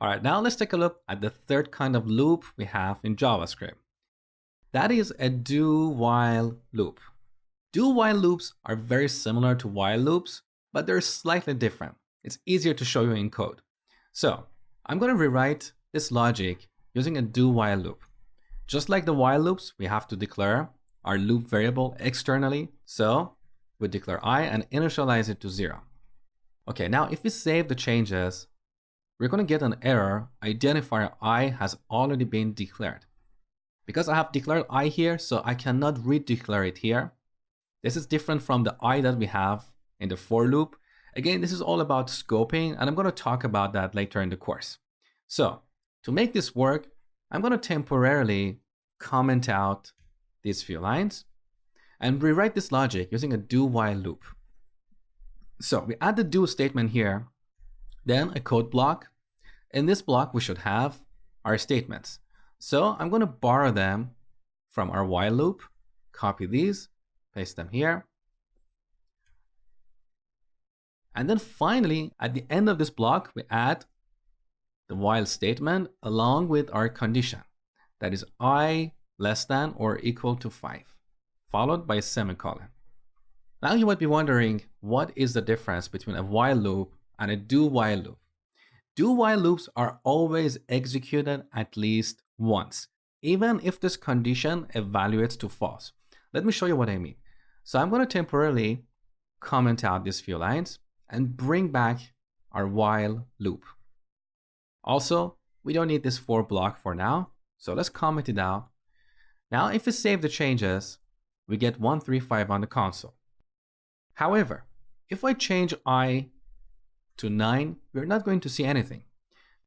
All right, now let's take a look at the third kind of loop we have in JavaScript. That is a do-while loop. Do-while loops are very similar to while loops, but they're slightly different. It's easier to show you in code. So I'm going to rewrite this logic using a do-while loop. Just like the while loops, we have to declare our loop variable externally. So we declare I and initialize it to 0. Okay, now if we save the changes, we're going to get an error. Identifier I has already been declared. Because I have declared I here, so I cannot redeclare it here. This is different from the I that we have in the for loop. Again, this is all about scoping, and I'm going to talk about that later in the course. So to make this work, I'm going to temporarily comment out these few lines and rewrite this logic using a do-while loop. So we add the do statement here, then a code block. In this block, we should have our statements. So I'm going to borrow them from our while loop, copy these, paste them here. And then finally, at the end of this block, we add the while statement along with our condition. That is I less than or equal to 5, followed by a semicolon. Now you might be wondering, what is the difference between a while loop and a do-while loop? Do-while loops are always executed at least once, even if this condition evaluates to false. Let me show you what I mean. So I'm going to temporarily comment out these few lines and bring back our while loop. Also, we don't need this for block for now, so let's comment it out. Now, if we save the changes, we get 135 on the console. However, if I change I to 9, we're not going to see anything.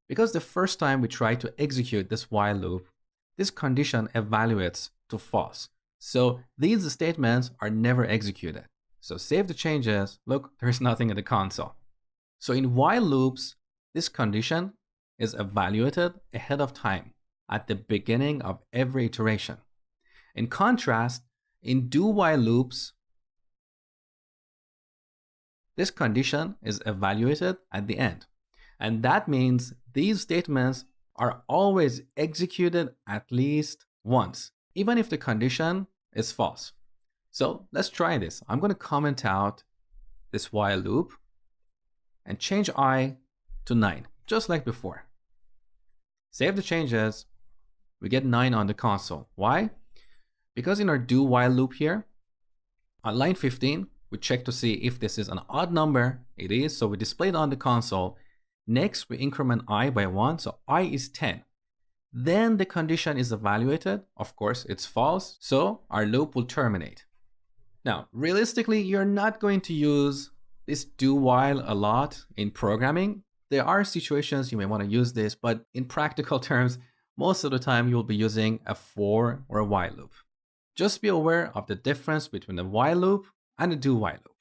Because the first time we try to execute this while loop, this condition evaluates to false. So these statements are never executed. So save the changes. Look, there's nothing in the console. So in while loops, this condition is evaluated ahead of time at the beginning of every iteration. In contrast, in do-while loops, this condition is evaluated at the end. And that means these statements are always executed at least once, even if the condition is false. So let's try this. I'm going to comment out this while loop and change I to 9, just like before. Save the changes. We get 9 on the console. Why? Because in our do-while loop here, on line 15, we check to see if this is an odd number. It is, so we display it on the console. Next, we increment I by 1, so I is 10. Then the condition is evaluated. Of course, it's false, so our loop will terminate. Now, realistically, you're not going to use this do-while a lot in programming. There are situations you may want to use this, but in practical terms, most of the time you'll be using a for or a while loop. Just be aware of the difference between a while loop and a do-while loop.